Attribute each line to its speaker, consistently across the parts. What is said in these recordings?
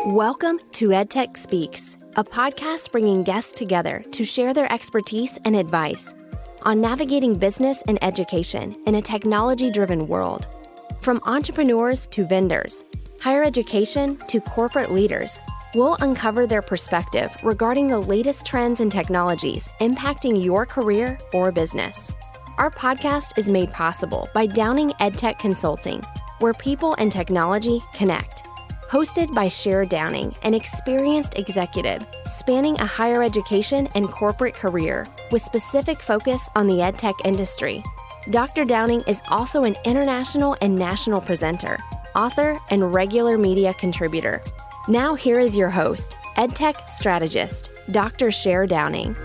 Speaker 1: Welcome to EdTech Speaks, a podcast bringing guests together to share their expertise and advice on navigating business and education in a technology-driven world. From entrepreneurs to vendors, higher education to corporate leaders, we'll uncover their perspective regarding the latest trends and technologies impacting your career or business. Our podcast is made possible by Downing EdTech Consulting, where people and technology connect. Hosted by Cher Downing, an experienced executive spanning a higher education and corporate career with specific focus on the EdTech industry. Dr. Downing is also an international and national presenter, author, and regular media contributor. Now here is your host, EdTech Strategist, Dr. Cher Downing.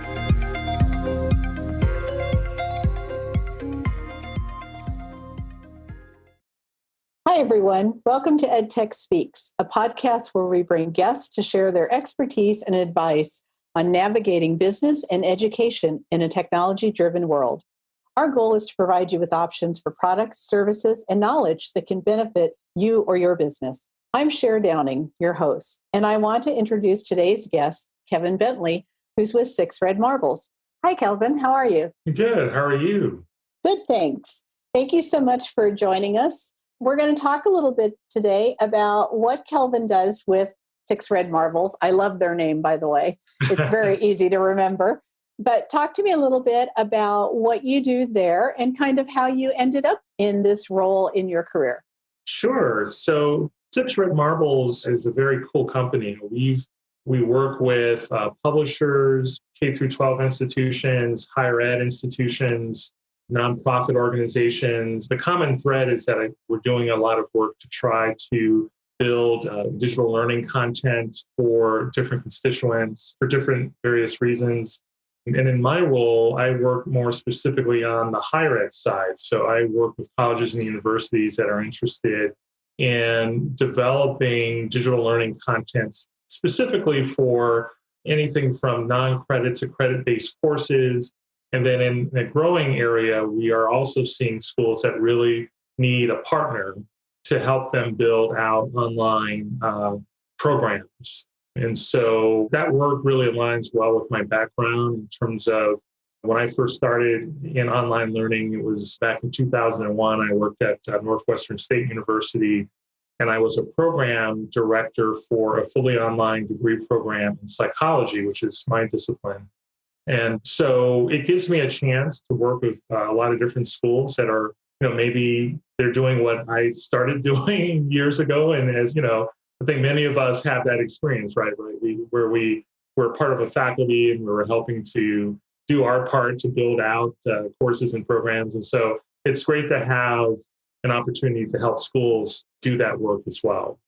Speaker 2: Hi, everyone. Welcome to EdTech Speaks, a podcast where we bring guests to share their expertise and advice on navigating business and education in a technology-driven world. Our goal is to provide you with options for products, services, and knowledge that can benefit you or your business. I'm Cher Downing, your host, and I want to introduce today's guest, Kelvin Bentley, who's with Six Red Marbles. Hi, Kelvin. How are you?
Speaker 3: Good. How are you?
Speaker 2: Good, thanks. Thank you so much for joining us. We're going to talk a little bit today about what Kelvin does with Six Red Marbles. I love their name, by the way. It's very easy to remember. But talk to me a little bit about what you do there and kind of how you ended up in this role in your career.
Speaker 3: Sure. So Six Red Marbles is a very cool company. We work with publishers, K through 12 institutions, higher ed institutions, nonprofit organizations. The common thread is that we're doing a lot of work to try to build digital learning content for different constituents for different various reasons. And in my role, I work more specifically on the higher ed side. So I work with colleges and universities that are interested in developing digital learning content specifically for anything from non-credit to credit-based courses. And then in a growing area, we are also seeing schools that really need a partner to help them build out online programs. And so that work really aligns well with my background in terms of when I first started in online learning. It was back in 2001. I worked at Northwestern State University, and I was a program director for a fully online degree program in psychology, which is my discipline. And so it gives me a chance to work with a lot of different schools that are, maybe they're doing what I started doing years ago. And as I think many of us have that experience, right? We're part of a faculty and we're helping to do our part to build out courses and programs. And so it's great to have an opportunity to help schools do that work as well.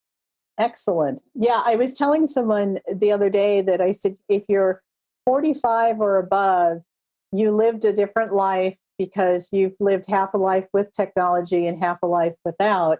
Speaker 2: Excellent. Yeah, I was telling someone the other day that I said, if you're 45 or above, you lived a different life because you've lived half a life with technology and half a life without.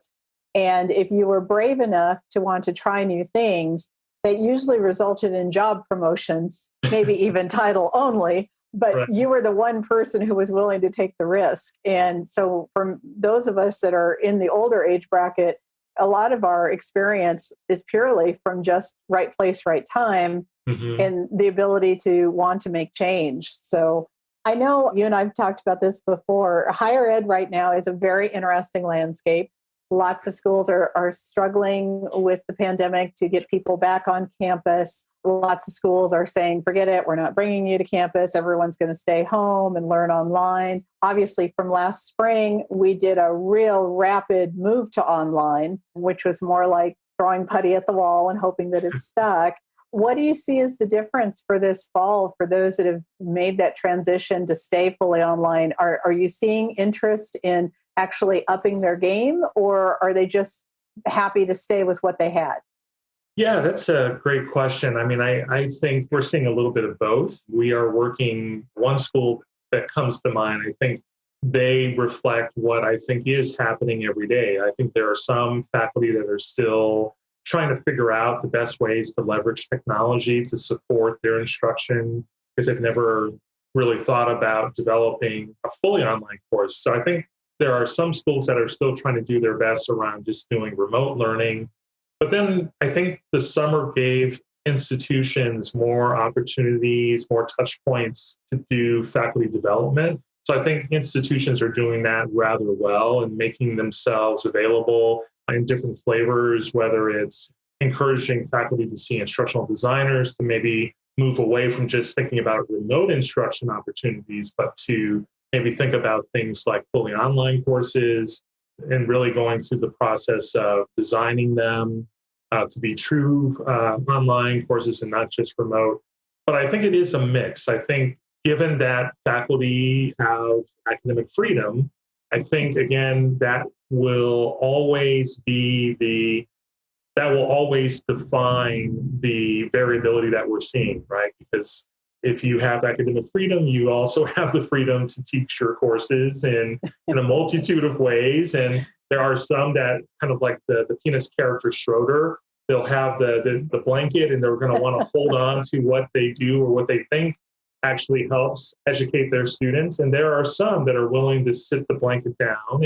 Speaker 2: And if you were brave enough to want to try new things, that usually resulted in job promotions, maybe even title only, but right. You were the one person who was willing to take the risk. And so for those of us that are in the older age bracket, a lot of our experience is purely from just right place, right time, and the ability to want to make change. So I know you and I've talked about this before. Higher ed right now is a very interesting landscape. Lots of schools are struggling with the pandemic to get people back on campus. Lots of schools are saying, forget it, we're not bringing you to campus. Everyone's going to stay home and learn online. Obviously, from last spring, we did a real rapid move to online, which was more like throwing putty at the wall and hoping that it stuck. What do you see as the difference for this fall for those that have made that transition to stay fully online? Are you seeing interest in actually upping their game, or are they just happy to stay with what they had?
Speaker 3: Yeah, that's a great question. I mean, I think we're seeing a little bit of both. We are working, one school that comes to mind, I think they reflect what I think is happening every day. I think there are some faculty that are still trying to figure out the best ways to leverage technology to support their instruction because they've never really thought about developing a fully online course. So I think there are some schools that are still trying to do their best around just doing remote learning. But then I think the summer gave institutions more opportunities, more touch points to do faculty development. So I think institutions are doing that rather well and making themselves available in different flavors, whether it's encouraging faculty to see instructional designers to maybe move away from just thinking about remote instruction opportunities, but to maybe think about things like fully online courses and really going through the process of designing them to be true online courses and not just remote. But I think it is a mix. I think given that faculty have academic freedom, I think, again, that will always define the variability that we're seeing, right? Because if you have academic freedom, you also have the freedom to teach your courses in a multitude of ways. And there are some that kind of like the penis character Schroeder, they'll have the blanket and they're going to want to hold on to what they do or what they think actually helps educate their students. And there are some that are willing to sit the blanket down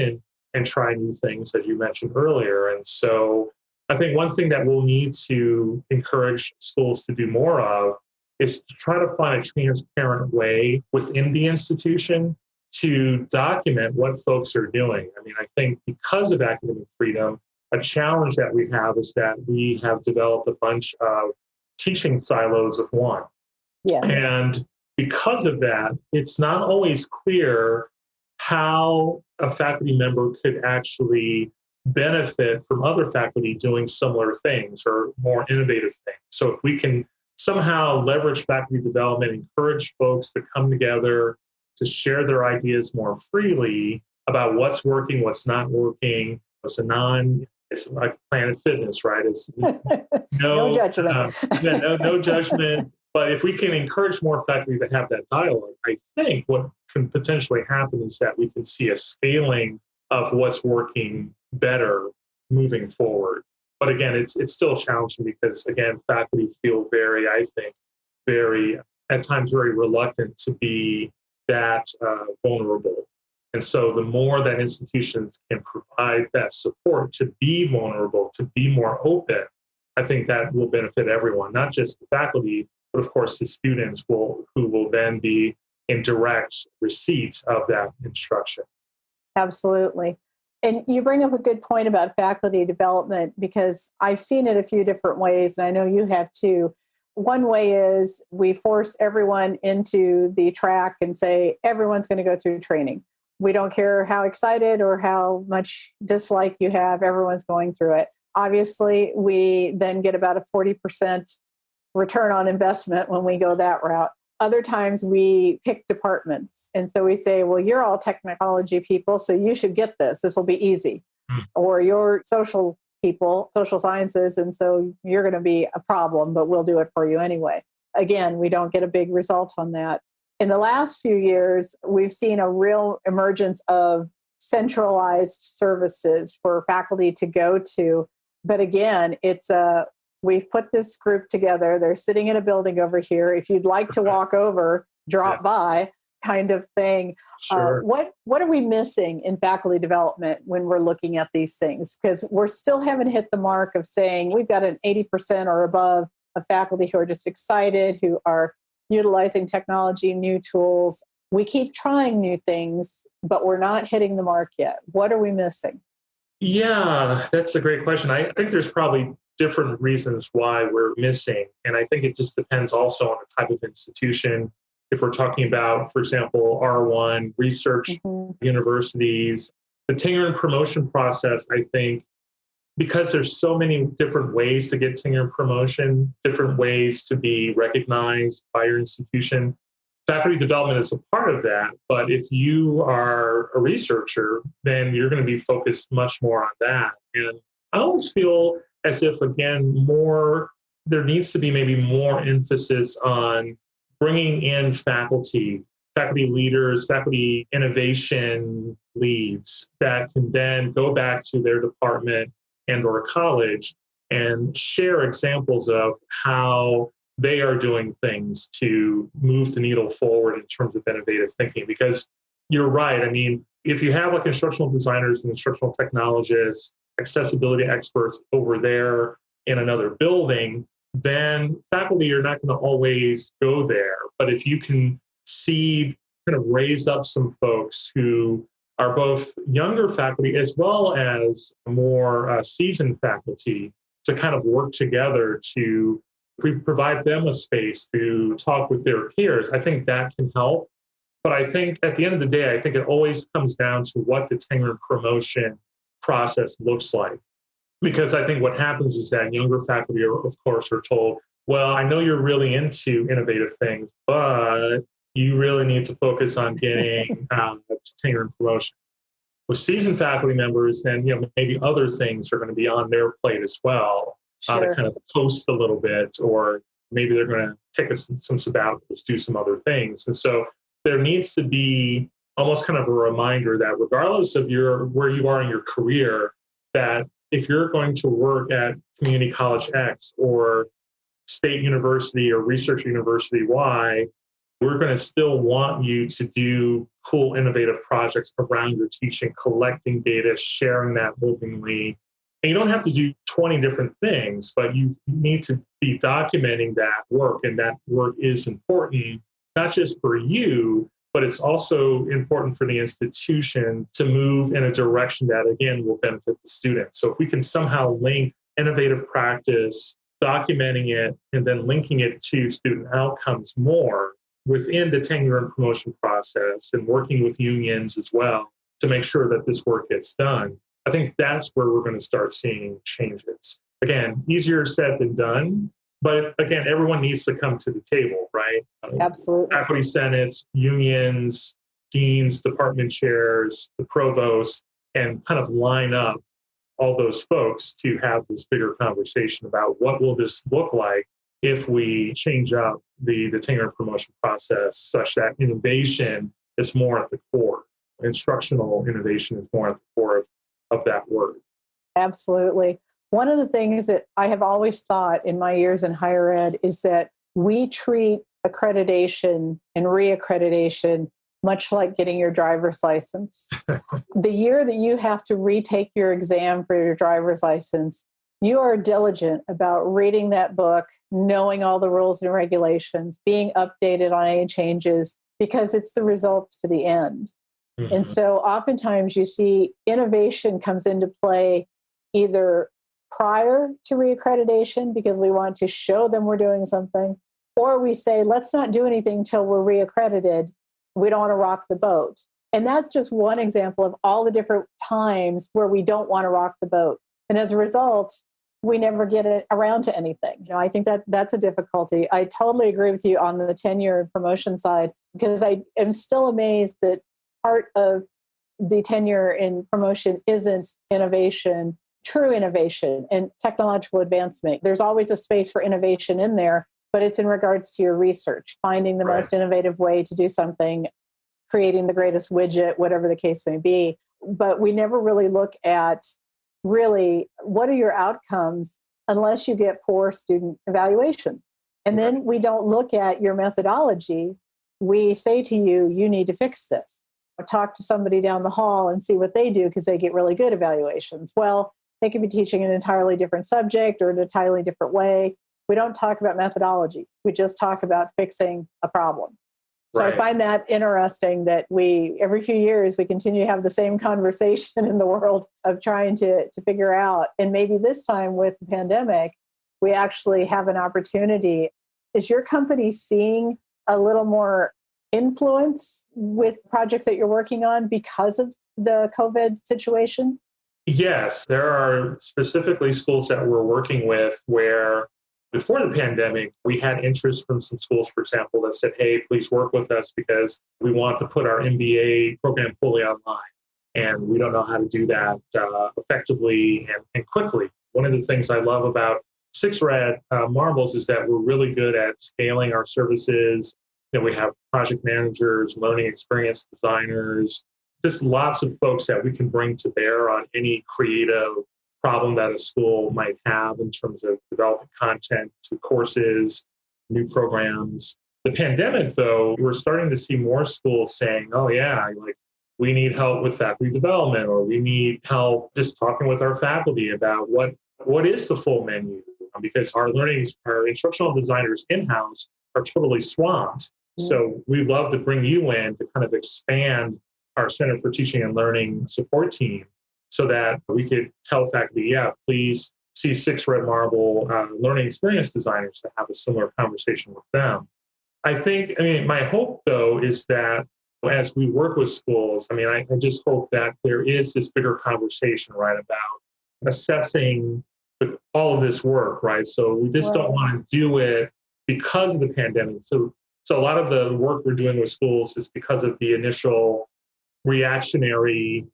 Speaker 3: and try new things, as you mentioned earlier. And so I think one thing that we'll need to encourage schools to do more of is to try to find a transparent way within the institution to document what folks are doing. I mean, I think because of academic freedom, a challenge that we have is that we have developed a bunch of teaching silos of one.
Speaker 2: Yes.
Speaker 3: And because of that, it's not always clear how a faculty member could actually benefit from other faculty doing similar things or more innovative things. So if we can somehow leverage faculty development, encourage folks to come together to share their ideas more freely about what's working, what's not working, it's like Planet Fitness, right? It's
Speaker 2: no judgment.
Speaker 3: No judgment. But if we can encourage more faculty to have that dialogue, I think what can potentially happen is that we can see a scaling of what's working better moving forward. But again, it's still challenging because, again, faculty feel at times very reluctant to be that vulnerable. And so the more that institutions can provide that support to be vulnerable, to be more open, I think that will benefit everyone, not just the faculty, but of course the students who will then be in direct receipt of that instruction.
Speaker 2: Absolutely. And you bring up a good point about faculty development, because I've seen it a few different ways, and I know you have too. One way is we force everyone into the track and say, everyone's going to go through training. We don't care how excited or how much dislike you have, everyone's going through it. Obviously, we then get about a 40% return on investment when we go that route. Other times we pick departments. And so we say, well, you're all technology people, so you should get this. This will be easy. Or you're social people, social sciences, and so you're going to be a problem, but we'll do it for you anyway. Again, we don't get a big result on that. In the last few years, we've seen a real emergence of centralized services for faculty to go to. But again, we've put this group together. They're sitting in a building over here. If you'd like to walk over, drop by, kind of thing.
Speaker 3: Sure.
Speaker 2: What are we missing in faculty development when we're looking at these things? Because we're still haven't hit the mark of saying we've got an 80% or above of faculty who are just excited, who are utilizing technology, new tools. We keep trying new things, but we're not hitting the mark yet. What are we missing?
Speaker 3: Yeah, that's a great question. I think there's probably different reasons why we're missing. And I think it just depends also on the type of institution. If we're talking about, for example, R1, research universities, the tenure and promotion process, I think, because there's so many different ways to get tenure and promotion, different ways to be recognized by your institution, faculty development is a part of that. But if you are a researcher, then you're going to be focused much more on that. And I always feel as if, again, there needs to be maybe more emphasis on bringing in faculty leaders, faculty innovation leads that can then go back to their department and or college and share examples of how they are doing things to move the needle forward in terms of innovative thinking. Because you're right. I mean, if you have like instructional designers and instructional technologists accessibility experts over there in another building, then faculty are not going to always go there. But if you can kind of raise up some folks who are both younger faculty as well as more seasoned faculty to kind of work together to provide them a space to talk with their peers, I think that can help. But I think at the end of the day, I think it always comes down to what the tenure and promotion process looks like. Because I think what happens is that younger faculty, of course, are told, well, I know you're really into innovative things, but you really need to focus on getting tenure and promotion. With seasoned faculty members, then maybe other things are going to be on their plate as well,
Speaker 2: Sure.
Speaker 3: to kind of post a little bit, or maybe they're going to take some sabbaticals, do some other things. And so there needs to be almost kind of a reminder that regardless of where you are in your career, that if you're going to work at community college X or state university or research university Y, we're going to still want you to do cool, innovative projects around your teaching, collecting data, sharing that openly. And you don't have to do 20 different things, but you need to be documenting that work. And that work is important, not just for you, but it's also important for the institution to move in a direction that, again, will benefit the students. So if we can somehow link innovative practice, documenting it, and then linking it to student outcomes more within the tenure and promotion process and working with unions as well to make sure that this work gets done, I think that's where we're going to start seeing changes. Again, easier said than done. But again, everyone needs to come to the table, right?
Speaker 2: Absolutely.
Speaker 3: Faculty senates, unions, deans, department chairs, the provost, and kind of line up all those folks to have this bigger conversation about what will this look like if we change up the tenure and promotion process such that innovation is more at the core. Instructional innovation is more at the core of that work.
Speaker 2: Absolutely. One of the things that I have always thought in my years in higher ed is that we treat accreditation and reaccreditation much like getting your driver's license. The year that you have to retake your exam for your driver's license, you are diligent about reading that book, knowing all the rules and regulations, being updated on any changes, because it's the results to the end. Mm-hmm. And so oftentimes you see innovation comes into play either prior to reaccreditation because we want to show them we're doing something, or we say, let's not do anything till we're reaccredited. We don't want to rock the boat. And that's just one example of all the different times where we don't want to rock the boat. And as a result, we never get it around to anything. I think that's a difficulty. I totally agree with you on the tenure and promotion side, because I am still amazed that part of the tenure and promotion isn't innovation, true innovation and technological advancement. There's always a space for innovation in there, but it's in regards to your research, finding the most innovative way to do something, creating the greatest widget, whatever the case may be. But we never really look at really what are your outcomes unless you get poor student evaluations. And then we don't look at your methodology. We say to you, you need to fix this. Or talk to somebody down the hall and see what they do because they get really good evaluations. Well, they could be teaching an entirely different subject or in an entirely different way. We don't talk about methodologies. We just talk about fixing a problem. So I find that interesting that every few years, we continue to have the same conversation in the world of trying to figure out. And maybe this time with the pandemic, we actually have an opportunity. Is your company seeing a little more influence with projects that you're working on because of the COVID situation?
Speaker 3: Yes, there are specifically schools that we're working with where before the pandemic, we had interest from some schools, for example, that said, hey, please work with us because we want to put our MBA program fully online. And we don't know how to do that effectively and quickly. One of the things I love about 6RAD Marbles is that we're really good at scaling our services. We have project managers, learning experience designers, just lots of folks that we can bring to bear on any creative problem that a school might have in terms of developing content to courses, new programs. The pandemic, though, we're starting to see more schools saying, oh, yeah, we need help with faculty development, or we need help just talking with our faculty about what is the full menu, because our instructional designers in-house are totally swamped. So we'd love to bring you in to kind of expand our Center for Teaching and Learning support team so that we could tell faculty, yeah, please see 6 Red Marble learning experience designers to have a similar conversation with them. I mean, my hope, though, is that as we work with schools, I just hope that there is this bigger conversation, right, about assessing all of this work, right? So we just don't want to do it because of the pandemic. So a lot of the work we're doing with schools is because of the initial reactionary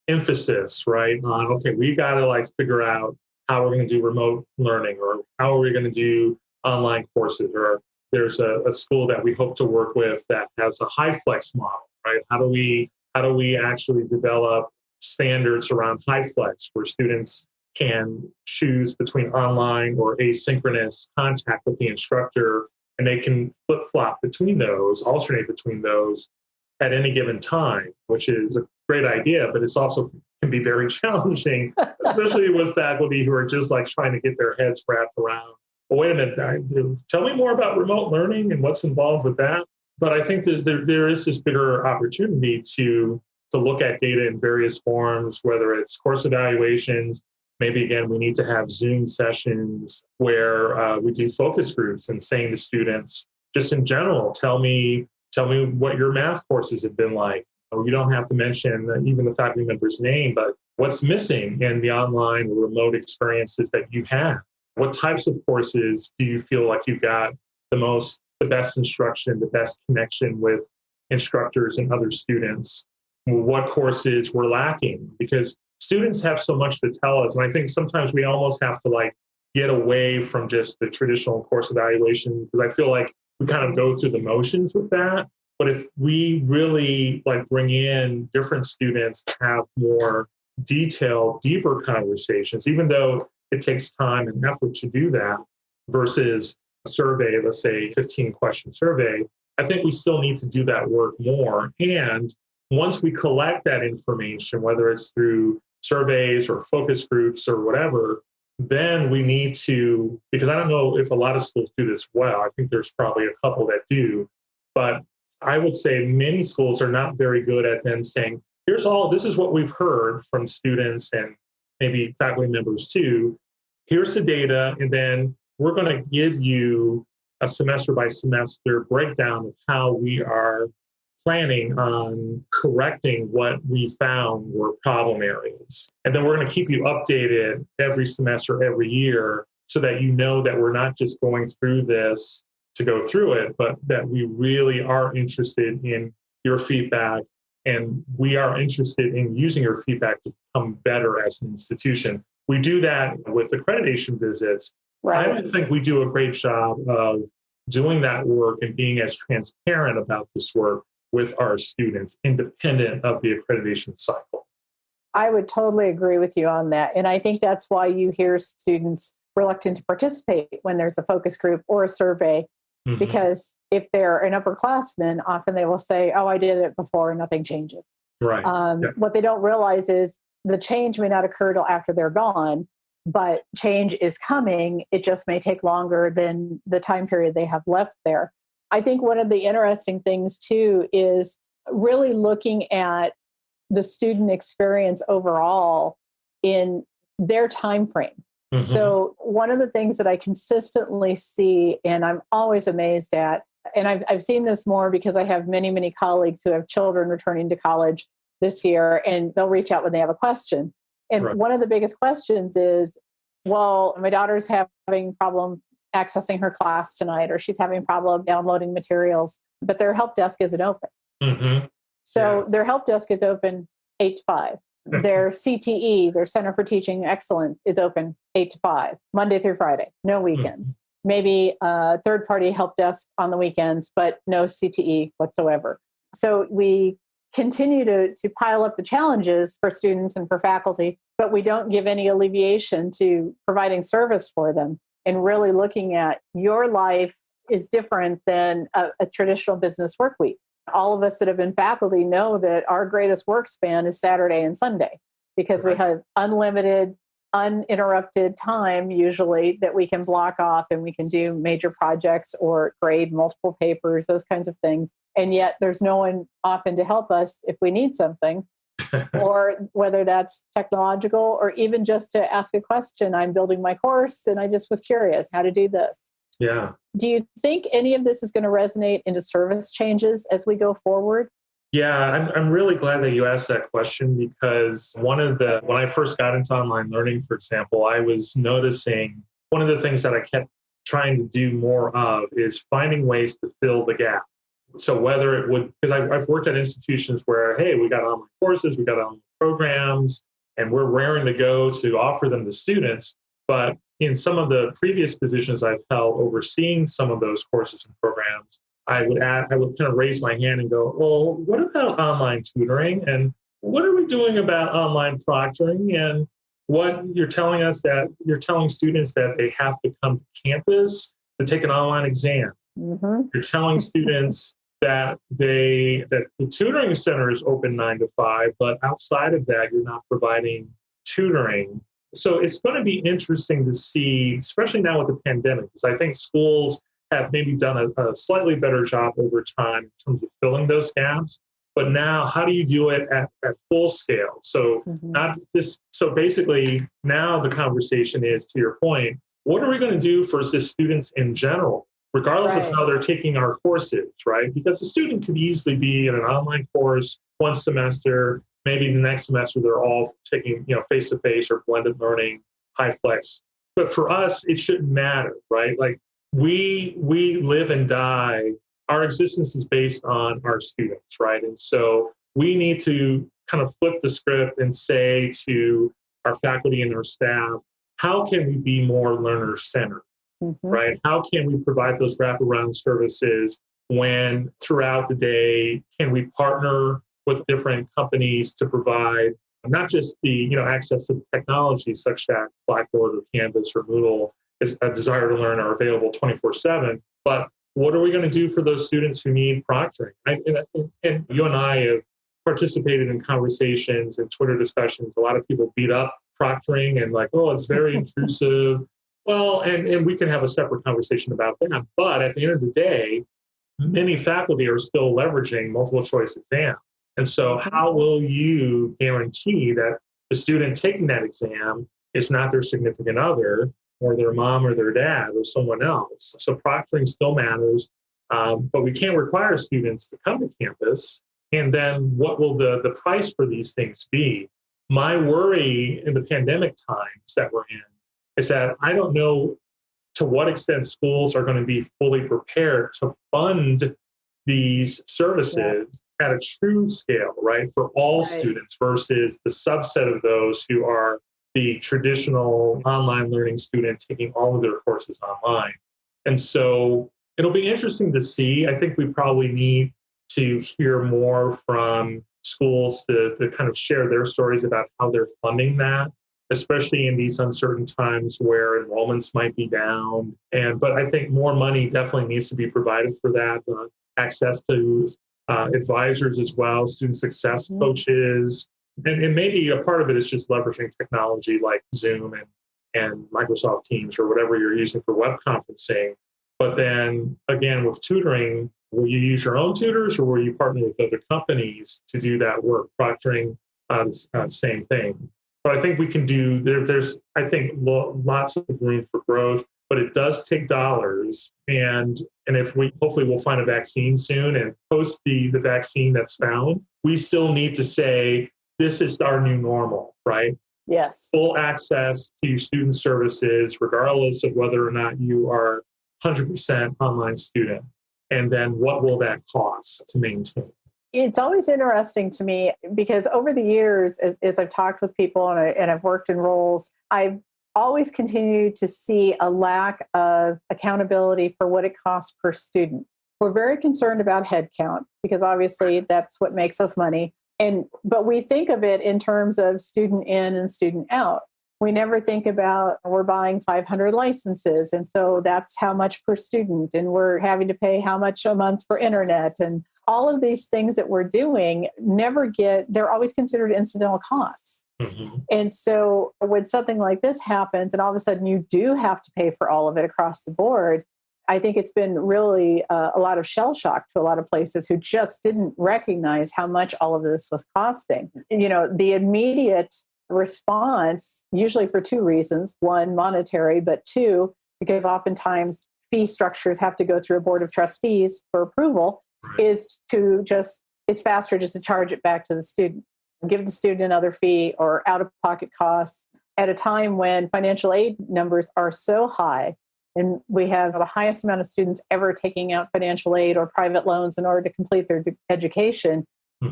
Speaker 3: emphasis, right? On, okay, we got to figure out how we're going to do remote learning, or how are we going to do online courses, or there's a school that we hope to work with that has a high flex model, right? How do we actually develop standards around high flex where students can choose between online or asynchronous contact with the instructor, and they can flip-flop between those, alternate between those at any given time, which is a great idea, but it's also can be very challenging, especially with faculty who are just trying to get their heads wrapped around, well, wait a minute, tell me more about remote learning and what's involved with that. But I think there is this bigger opportunity to look at data in various forms, whether it's course evaluations. Maybe, again, we need to have Zoom sessions where we do focus groups and saying to students, just in general, tell me what your math courses have been like. You don't have to mention even the faculty member's name, but what's missing in the online or remote experiences that you have? What types of courses do you feel like you got the best instruction, the best connection with instructors and other students? What courses were lacking? Because students have so much to tell us. And I think sometimes we almost have to get away from just the traditional course evaluation, because I feel like we kind of go through the motions with that. But if we really bring in different students to have more detailed, deeper conversations, even though it takes time and effort to do that versus a survey, let's say 15-question survey, I think we still need to do that work more. And once we collect that information, whether it's through surveys or focus groups or whatever, then we need to, because I don't know if a lot of schools do this well. I think there's probably a couple that do, but I would say many schools are not very good at then saying, this is what we've heard from students and maybe faculty members too. Here's the data, and then we're going to give you a semester by semester breakdown of how we are planning on correcting what we found were problem areas. And then we're going to keep you updated every semester, every year, so that you know that we're not just going through this to go through it, but that we really are interested in your feedback, and we are interested in using your feedback to become better as an institution. We do that with accreditation visits. Right. I don't think we do a great job of doing that work and being as transparent about this work with our students, independent of the accreditation cycle.
Speaker 2: I would totally agree with you on that. And I think that's why you hear students reluctant to participate when there's a focus group or a survey, because if they're an upperclassman, often they will say, oh, I did it before and nothing changes.
Speaker 3: Right.
Speaker 2: What they don't realize is the change may not occur till after they're gone, but change is coming. It just may take longer than the time period they have left there. I think one of the interesting things too is really looking at the student experience overall in their time frame. So one of the things that I consistently see, and I'm always amazed at, and I've seen this more because I have many, many colleagues who have children returning to college this year, and they'll reach out when they have a question. And one of the biggest questions is, well, my daughter's having problem accessing her class tonight, or she's having problem downloading materials, but their help desk isn't open. So their help desk is open 8 to 5. Their CTE, their Center for Teaching Excellence, is open 8 to 5, Monday through Friday, no weekends. Maybe a third-party help desk on the weekends, but no CTE whatsoever. So we continue to pile up the challenges for students and for faculty, but we don't give any alleviation to providing service for them and really looking at your life is different than a traditional business work week. All of us that have been faculty know that our greatest work span is Saturday and Sunday because we have unlimited, uninterrupted time usually that we can block off and we can do major projects or grade multiple papers, those kinds of things. And yet there's no one often to help us if we need something. Or whether that's technological or even just to ask a question. I'm building my course and I just was curious how to do this.
Speaker 3: Yeah.
Speaker 2: Do you think any of this is going to resonate into service changes as we go forward?
Speaker 3: Yeah, I'm really glad that you asked that question because when I first got into online learning, for example, I was noticing one of the things that I kept trying to do more of is finding ways to fill the gap. So whether it would, because I've worked at institutions where, hey, we got online courses, we got online programs, and we're raring to go to offer them to students. But in some of the previous positions I've held overseeing some of those courses and programs, I would kind of raise my hand and go, well, what about online tutoring? And what are we doing about online proctoring? And what you're telling us that you're telling students that they have to come to campus to take an online exam. Mm-hmm. You're telling students that the tutoring center is open 9 to 5, but outside of that, you're not providing tutoring. So it's going to be interesting to see, especially now with the pandemic, because I think schools have maybe done a slightly better job over time in terms of filling those gaps. But now, how do you do it at full scale? So not just so basically now the conversation is, to your point, what are we going to do for the students in general? Regardless of how they're taking our courses, right? Because the student could easily be in an online course one semester, maybe the next semester they're all taking, face-to-face or blended learning, high flex. But for us, it shouldn't matter, right? Like we live and die. Our existence is based on our students, right? And so we need to kind of flip the script and say to our faculty and our staff, how can we be more learner-centered? Mm-hmm. Right? How can we provide those wraparound services when throughout the day, can we partner with different companies to provide not just the access to technology such that Blackboard or Canvas or Moodle is a desire to learn are available 24/7, but what are we going to do for those students who need proctoring? And you and I have participated in conversations and Twitter discussions. A lot of people beat up proctoring and like, oh, it's very intrusive. Well, and we can have a separate conversation about that. But at the end of the day, many faculty are still leveraging multiple choice exam. And so how will you guarantee that the student taking that exam is not their significant other or their mom or their dad or someone else? So proctoring still matters, but we can't require students to come to campus. And then what will the price for these things be? My worry in the pandemic times that we're in is that I don't know to what extent schools are going to be fully prepared to fund these services at a true scale, right, for all students versus the subset of those who are the traditional online learning student taking all of their courses online. And so it'll be interesting to see. I think we probably need to hear more from schools to kind of share their stories about how they're funding that, especially in these uncertain times where enrollments might be down. But I think more money definitely needs to be provided for that, access to advisors as well, student success coaches. And maybe a part of it is just leveraging technology like Zoom and Microsoft Teams or whatever you're using for web conferencing. But then again, with tutoring, will you use your own tutors or will you partner with other companies to do that work? Proctoring, same thing. But I think we can do, there's, I think, lots of room for growth, but it does take dollars. And if hopefully we'll find a vaccine soon and post the vaccine that's found, we still need to say, this is our new normal, right?
Speaker 2: Yes.
Speaker 3: Full access to student services, regardless of whether or not you are 100% online student. And then what will that cost to maintain?
Speaker 2: It's always interesting to me because over the years, as I've talked with people and I've worked in roles, I've always continued to see a lack of accountability for what it costs per student. We're very concerned about headcount because obviously that's what makes us money. But we think of it in terms of student in and student out. We never think about we're buying 500 licenses, and so that's how much per student, and we're having to pay how much a month for internet and all of these things that we're doing they're always considered incidental costs.
Speaker 3: Mm-hmm.
Speaker 2: And so when something like this happens and all of a sudden you do have to pay for all of it across the board, I think it's been really a lot of shell shock to a lot of places who just didn't recognize how much all of this was costing. The immediate response, usually for two reasons: one, monetary, but two, because oftentimes fee structures have to go through a board of trustees for approval, is it's faster just to charge it back to the student, give the student another fee or out-of-pocket costs at a time when financial aid numbers are so high. And we have the highest amount of students ever taking out financial aid or private loans in order to complete their education.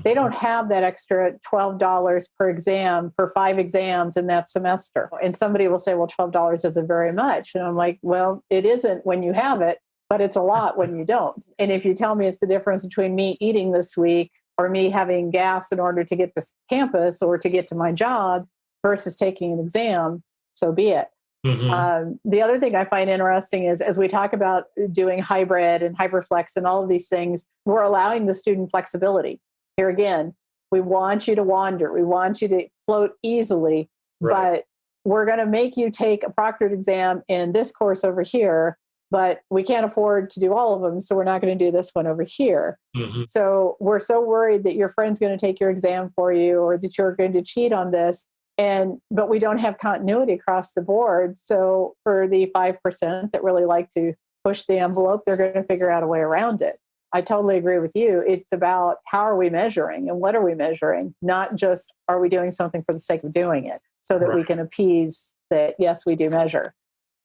Speaker 2: They don't have that extra $12 per exam for 5 exams in that semester. And somebody will say, well, $12 isn't very much. And I'm like, well, it isn't when you have it, but it's a lot when you don't. And if you tell me it's the difference between me eating this week or me having gas in order to get to campus or to get to my job versus taking an exam, so be it.
Speaker 3: Mm-hmm.
Speaker 2: The other thing I find interesting is as we talk about doing hybrid and hyperflex and all of these things, we're allowing the student flexibility. Here again, we want you to wander. We want you to float easily, but we're going to make you take a proctored exam in this course over here, but we can't afford to do all of them, so we're not going to do this one over here.
Speaker 3: Mm-hmm.
Speaker 2: So we're so worried that your friend's going to take your exam for you or that you're going to cheat on this. But we don't have continuity across the board. So for the 5% that really like to push the envelope, they're going to figure out a way around it. I totally agree with you. It's about how are we measuring and what are we measuring, not just are we doing something for the sake of doing it so that we can appease that, yes, we do measure.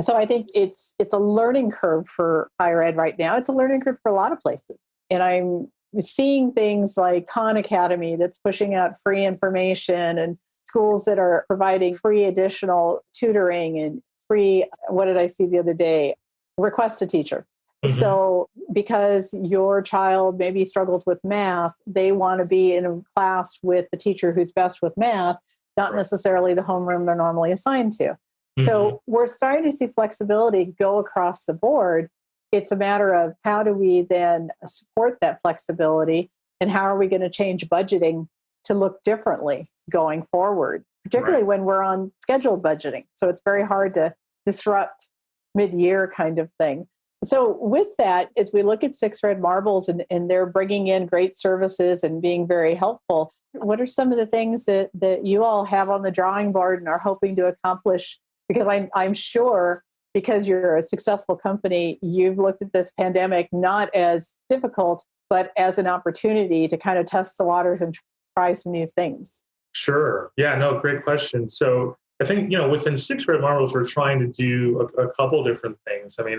Speaker 2: So I think it's a learning curve for higher ed right now. It's a learning curve for a lot of places. And I'm seeing things like Khan Academy that's pushing out free information and schools that are providing free additional tutoring and free, what did I see the other day? Request a teacher. Mm-hmm. So because your child maybe struggles with math, they want to be in a class with the teacher who's best with math, not necessarily the homeroom they're normally assigned to. Mm-hmm. So we're starting to see flexibility go across the board. It's a matter of how do we then support that flexibility and how are we going to change budgeting to look differently going forward, particularly when we're on scheduled budgeting. So it's very hard to disrupt mid-year kind of thing. So with that, as we look at Six Red Marbles and they're bringing in great services and being very helpful, what are some of the things that you all have on the drawing board and are hoping to accomplish? Because I'm sure because you're a successful company, you've looked at this pandemic not as difficult, but as an opportunity to kind of test the waters and try some new things.
Speaker 3: Sure. Yeah, no, great question. So I think, within Six Red Marbles, we're trying to do a couple different things. I mean,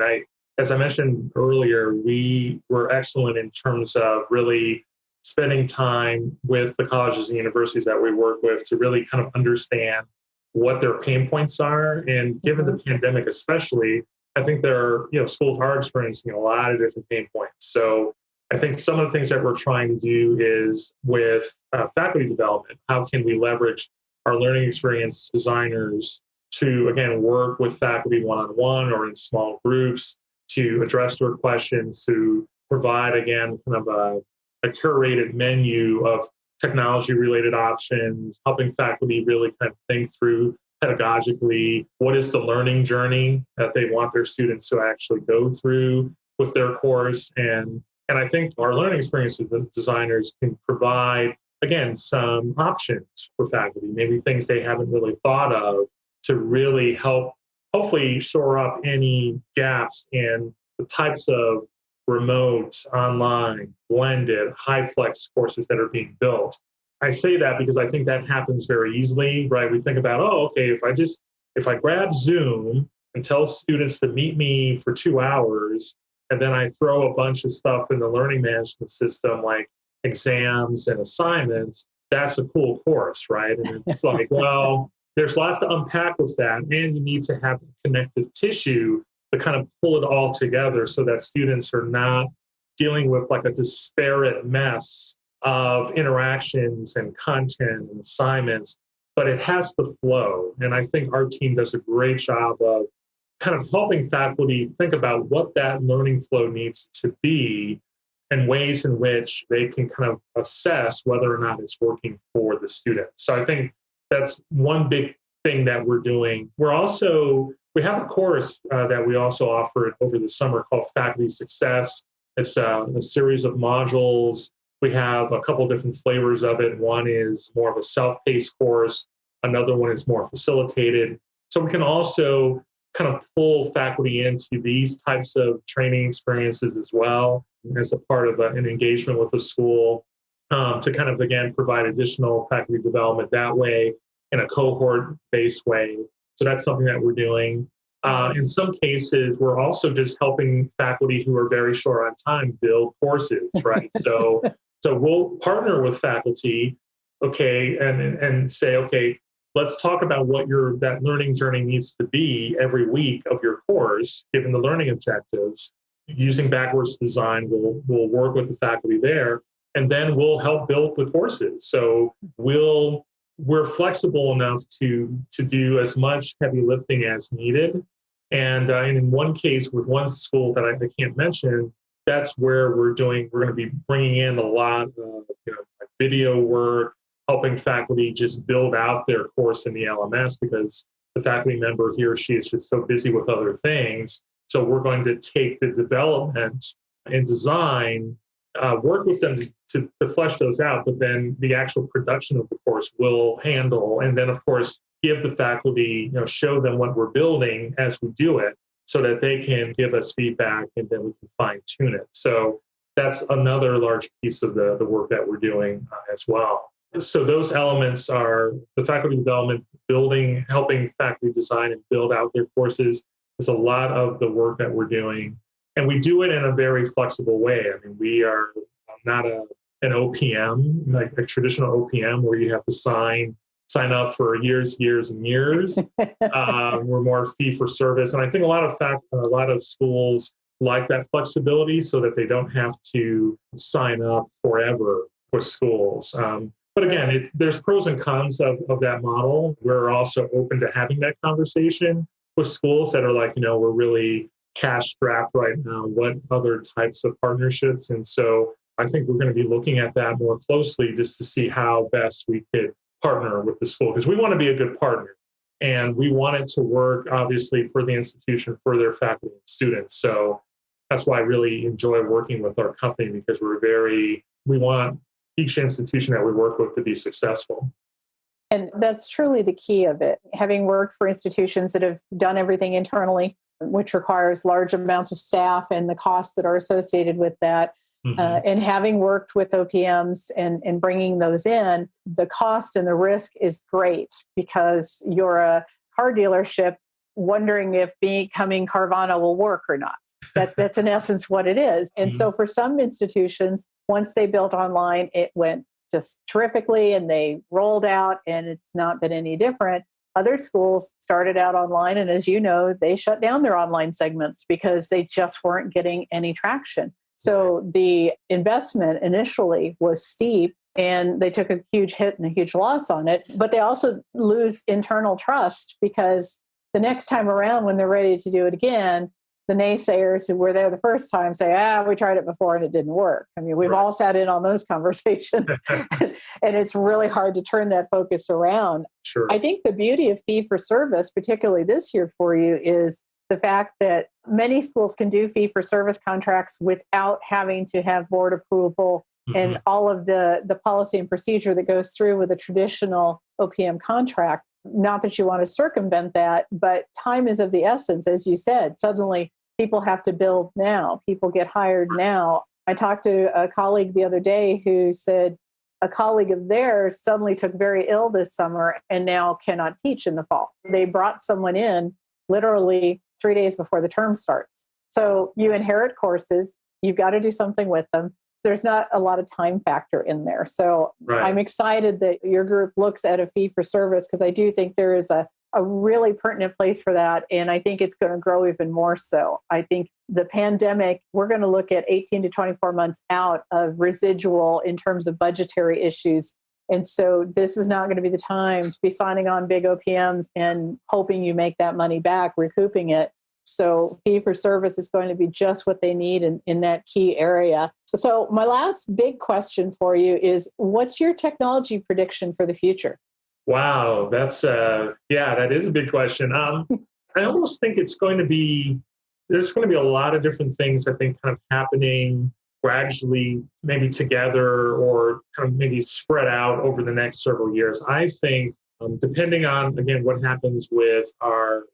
Speaker 3: as I mentioned earlier, we were excellent in terms of really spending time with the colleges and universities that we work with to really kind of understand what their pain points are. And given the pandemic especially, I think schools are experiencing a lot of different pain points. So I think some of the things that we're trying to do is with faculty development, how can we leverage our learning experience designers to, again, work with faculty one-on-one or in small groups to address their questions, to provide, again, kind of a curated menu of technology-related options, helping faculty really kind of think through pedagogically what is the learning journey that they want their students to actually go through with their course. And I think our learning experience designers can provide, again, some options for faculty, maybe things they haven't really thought of to really help hopefully shore up any gaps in the types of remote, online, blended, high flex courses that are being built. I say that because I think that happens very easily, right? We think about, if I grab Zoom and tell students to meet me for 2 hours, and then I throw a bunch of stuff in the learning management system like exams and assignments, that's a cool course, right? And it's like, well, there's lots to unpack with that, and you need to have connective tissue to kind of pull it all together so that students are not dealing with like a disparate mess of interactions and content and assignments, but it has to flow. And I think our team does a great job of kind of helping faculty think about what that learning flow needs to be and ways in which they can kind of assess whether or not it's working for the student. So I think that's one big thing that we're doing. We have a course that we also offered over the summer called Faculty Success. It's a series of modules. We have a couple different flavors of it. One is more of a self-paced course. Another one is more facilitated. So we can also kind of pull faculty into these types of training experiences as well as a part of an engagement with the school to kind of, again, provide additional faculty development that way in a cohort-based way. So that's something that we're doing. In some cases, we're also just helping faculty who are very short on time build courses, right? So we'll partner with faculty, okay, and say, okay, let's talk about what that learning journey needs to be every week of your course, given the learning objectives. Using backwards design, we'll work with the faculty there, and then we'll help build the courses. So we're flexible enough to do as much heavy lifting as needed. And in one case with one school that I can't mention, that's where we're going to be bringing in a lot of video work, helping faculty just build out their course in the LMS because the faculty member, he or she, is just so busy with other things. So we're going to take the development and design, work with them to flesh those out, but then the actual production of the course will handle. And then, of course, give the faculty, show them what we're building as we do it so that they can give us feedback and then we can fine tune it. So that's another large piece of the work that we're doing as well. So those elements are the faculty development, building, helping faculty design and build out their courses is a lot of the work that we're doing. And we do it in a very flexible way. I mean, we are not an OPM, like a traditional OPM where you have to sign up for years and years. We're more fee for service. And I think a lot of schools like that flexibility so that they don't have to sign up forever with schools. But again, there's pros and cons of that model. We're also open to having that conversation with schools that are like, we're really cash strapped right now. What other types of partnerships? And so I think we're going to be looking at that more closely just to see how best we could partner with the school, because we want to be a good partner and we want it to work, obviously, for the institution, for their faculty and students. So that's why I really enjoy working with our company, because we want each institution that we work with to be successful.
Speaker 2: And that's truly the key of it. Having worked for institutions that have done everything internally, which requires large amounts of staff and the costs that are associated with that, and having worked with OPMs and bringing those in, the cost and the risk is great because you're a car dealership wondering if becoming Carvana will work or not. That's in essence what it is. And so for some institutions, once they built online, it went just terrifically and they rolled out and it's not been any different. Other schools started out online, and as you know, they shut down their online segments because they just weren't getting any traction. So the investment initially was steep and they took a huge hit and a huge loss on it, but they also lose internal trust because the next time around when they're ready to do it again, the naysayers who were there the first time say, we tried it before and it didn't work. I mean, we've all sat in on those conversations and it's really hard to turn that focus around.
Speaker 3: Sure.
Speaker 2: I think the beauty of fee for service, particularly this year for you, is the fact that many schools can do fee for service contracts without having to have board approval and all of the policy and procedure that goes through with a traditional OPM contract. Not that you want to circumvent that, but time is of the essence. As you said, suddenly people have to build now. People get hired now. I talked to a colleague the other day who said a colleague of theirs suddenly took very ill this summer and now cannot teach in the fall. They brought someone in literally 3 days before the term starts. So you inherit courses. You've got to do something with them. There's not a lot of time factor in there. So I'm excited that your group looks at a fee for service because I do think there is a really pertinent place for that. And I think it's going to grow even more so. I think the pandemic, we're going to look at 18 to 24 months out of residual in terms of budgetary issues. And so this is not going to be the time to be signing on big OPMs and hoping you make that money back, recouping it. So fee for service is going to be just what they need in that key area. So my last big question for you is, what's your technology prediction for the future?
Speaker 3: Wow, that is a big question. I almost think there's going to be a lot of different things, I think, kind of happening gradually, maybe together or kind of maybe spread out over the next several years. I think, depending on, again, what happens with our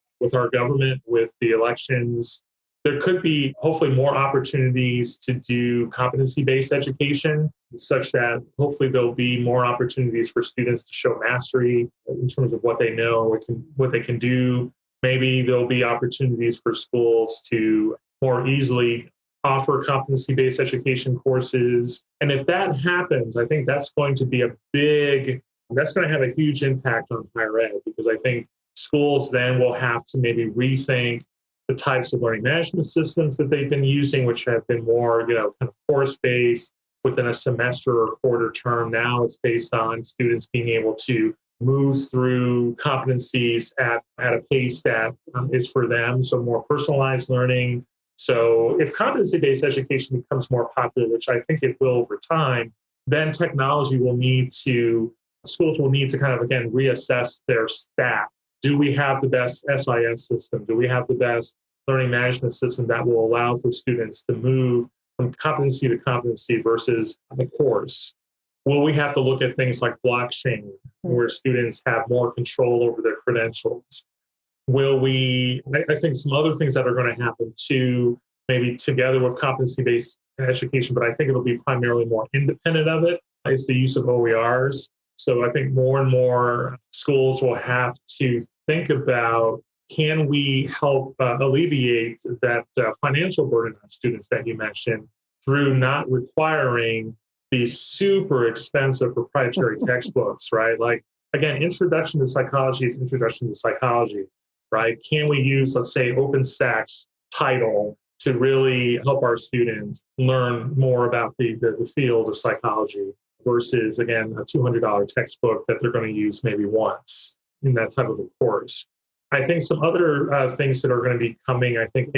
Speaker 3: government, with the elections, there could be hopefully more opportunities to do competency-based education, such that hopefully there'll be more opportunities for students to show mastery in terms of what they know, what they can do. Maybe there'll be opportunities for schools to more easily offer competency-based education courses. And if that happens, I think that's going to have a huge impact on higher ed, because I think schools then will have to maybe rethink the types of learning management systems that they've been using, which have been more, kind of course-based within a semester or quarter term. Now it's based on students being able to move through competencies at a pace that is for them, so more personalized learning. So if competency-based education becomes more popular, which I think it will over time, then schools will need to kind of, again, reassess their stack. Do we have the best SIS system? Do we have the best learning management system that will allow for students to move from competency to competency versus a course? Will we have to look at things like blockchain, where students have more control over their credentials? I think some other things that are going to happen too, maybe together with competency-based education, but I think it'll be primarily more independent of it, is the use of OERs. So I think more and more schools will have to think about, can we help alleviate that financial burden on students that you mentioned through not requiring these super expensive proprietary textbooks, right? Like, again, Introduction to Psychology is Introduction to Psychology, right? Can we use, let's say, OpenStack's title to really help our students learn more about the field of psychology versus, again, a $200 textbook that they're going to use maybe once in that type of a course? I think some other things that are going to be coming, I think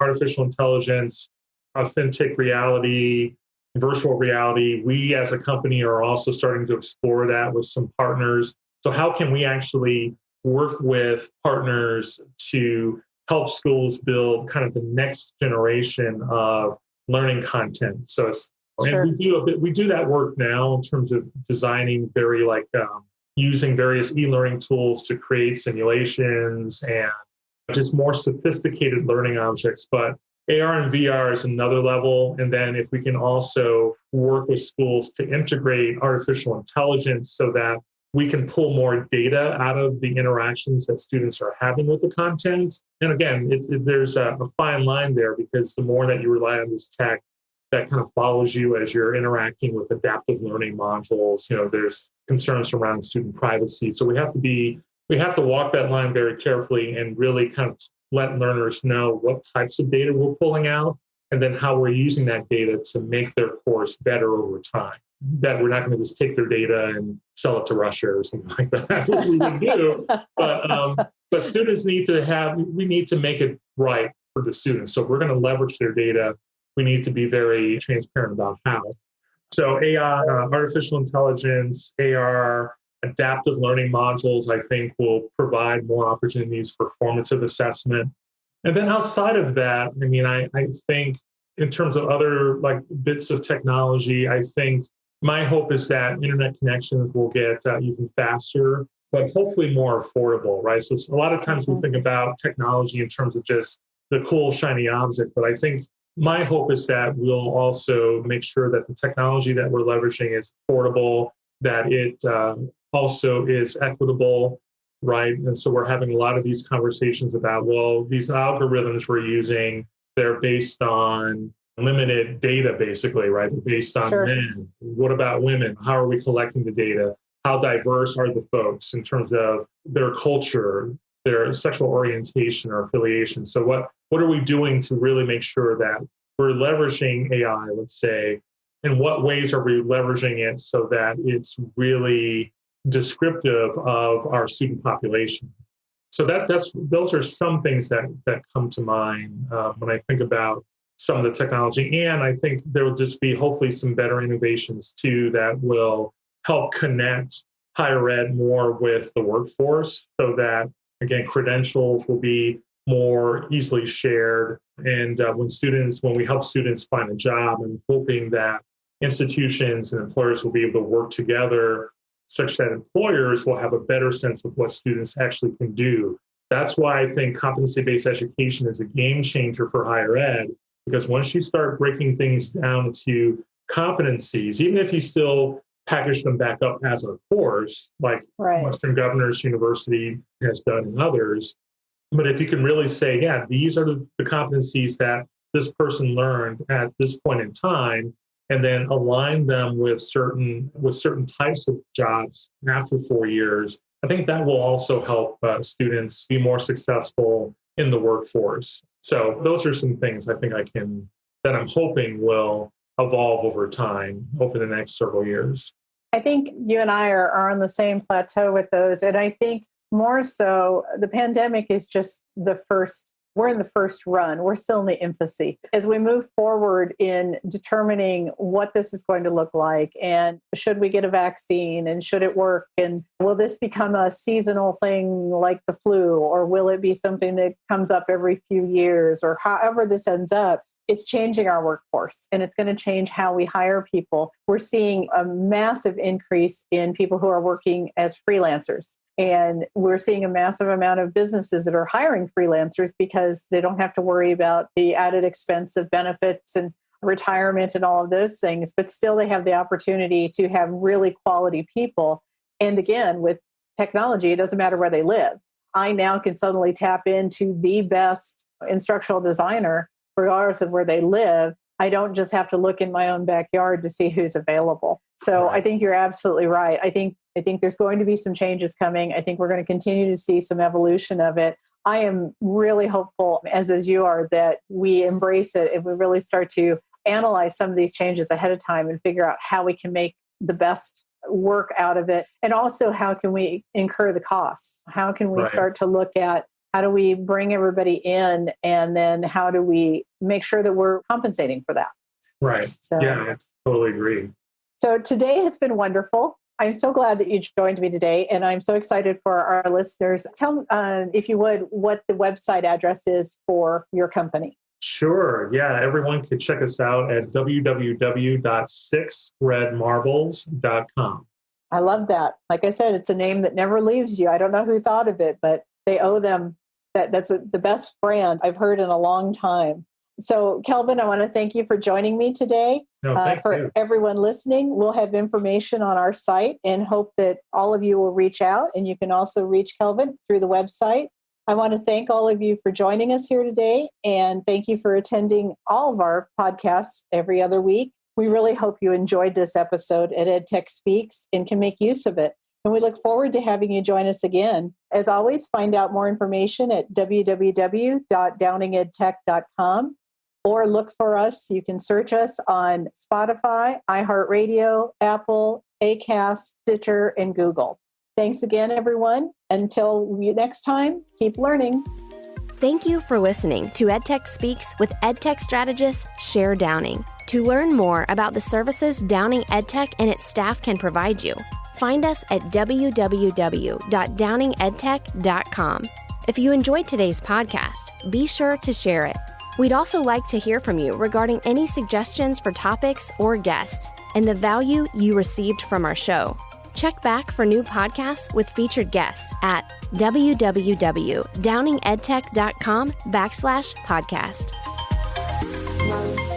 Speaker 3: artificial intelligence, augmented reality, virtual reality. We as a company are also starting to explore that with some partners. So how can we actually work with partners to help schools build kind of the next generation of learning content? So
Speaker 2: Sure.
Speaker 3: And we do that work now in terms of designing using various e-learning tools to create simulations and just more sophisticated learning objects. But AR and VR is another level. And then if we can also work with schools to integrate artificial intelligence so that we can pull more data out of the interactions that students are having with the content. And again, there's a fine line there, because the more that you rely on this tech that kind of follows you as you're interacting with adaptive learning modules, there's concerns around student privacy. So we have to walk that line very carefully and really kind of let learners know what types of data we're pulling out, and then how we're using that data to make their course better over time. That we're not going to just take their data and sell it to Russia or something like that, which we would do. But students we need to make it right for the students. So if we're going to leverage their data, we need to be very transparent about how. So AI, artificial intelligence, AR, adaptive learning modules, I think, will provide more opportunities for formative assessment. And then outside of that, I think in terms of other bits of technology, I think my hope is that internet connections will get even faster, but hopefully more affordable, right? So a lot of times we think about technology in terms of just the cool, shiny object, but I think my hope is that we'll also make sure that the technology that we're leveraging is affordable, that it also is equitable, right? And so we're having a lot of these conversations about, well, these algorithms we're using, they're based on limited data, basically, right? They're based on
Speaker 2: Sure.
Speaker 3: men. What about women? How are we collecting the data? How diverse are the folks in terms of their culture, their sexual orientation or affiliation? So what are we doing to really make sure that we're leveraging AI, let's say? In what ways are we leveraging it so that it's really descriptive of our student population? So those are some things that come to mind when I think about some of the technology. And I think there will just be hopefully some better innovations too that will help connect higher ed more with the workforce so that, again, credentials will be more easily shared. And when we help students find a job, I'm hoping that institutions and employers will be able to work together such that employers will have a better sense of what students actually can do. That's why I think competency-based education is a game changer for higher ed, because once you start breaking things down to competencies, even if you still package them back up as a course, like Western Governors University has done and others, but if you can really say, yeah, these are the competencies that this person learned at this point in time, and then align them with certain types of jobs after 4 years, I think that will also help students be more successful in the workforce. So those are some things I think that I'm hoping will evolve over time over the next several years.
Speaker 2: I think you and I are on the same plateau with those. And I think more so, the pandemic is just we're in the first run. We're still in the infancy. As we move forward in determining what this is going to look like, and should we get a vaccine, and should it work, and will this become a seasonal thing like the flu, or will it be something that comes up every few years, or however this ends up, it's changing our workforce, and it's going to change how we hire people. We're seeing a massive increase in people who are working as freelancers. And we're seeing a massive amount of businesses that are hiring freelancers because they don't have to worry about the added expense of benefits and retirement and all of those things, but still they have the opportunity to have really quality people. And again, with technology, it doesn't matter where they live. I now can suddenly tap into the best instructional designer regardless of where they live. I don't just have to look in my own backyard to see who's available. So I think you're absolutely right. I think there's going to be some changes coming. I think we're going to continue to see some evolution of it. I am really hopeful, as you are, that we embrace it and we really start to analyze some of these changes ahead of time and figure out how we can make the best work out of it. And also, how can we incur the costs? How can we start to look at how do we bring everybody in, and then how do we make sure that we're compensating for that? Right.
Speaker 3: So, yeah, I totally agree.
Speaker 2: So today has been wonderful. I'm so glad that you joined me today, and I'm so excited for our listeners. Tell, if you would, what the website address is for your company.
Speaker 3: Sure. Yeah, everyone can check us out at www.6redmarbles.com.
Speaker 2: I love that. Like I said, it's a name that never leaves you. I don't know who thought of it, but they owe them that's the best brand I've heard in a long time. So, Kelvin, I want to thank you for joining me today. For you. Everyone listening, we'll have information on our site and hope that all of you will reach out, and you can also reach Kelvin through the website. I want to thank all of you for joining us here today, and thank you for attending all of our podcasts every other week. We really hope you enjoyed this episode at EdTech Speaks and can make use of it. And we look forward to having you join us again. As always, find out more information at www.downingedtech.com, or look for us. You can search us on Spotify, iHeartRadio, Apple, ACAO, Stitcher, and Google. Thanks again, everyone. Until next time, keep learning.
Speaker 1: Thank you for listening to EdTech Speaks with EdTech strategist Cher Downing. To learn more about the services Downing EdTech and its staff can provide you, find us at www.downingedtech.com. If you enjoyed today's podcast, be sure to share it. We'd also like to hear from you regarding any suggestions for topics or guests and the value you received from our show. Check back for new podcasts with featured guests at www.downingedtech.com/podcast.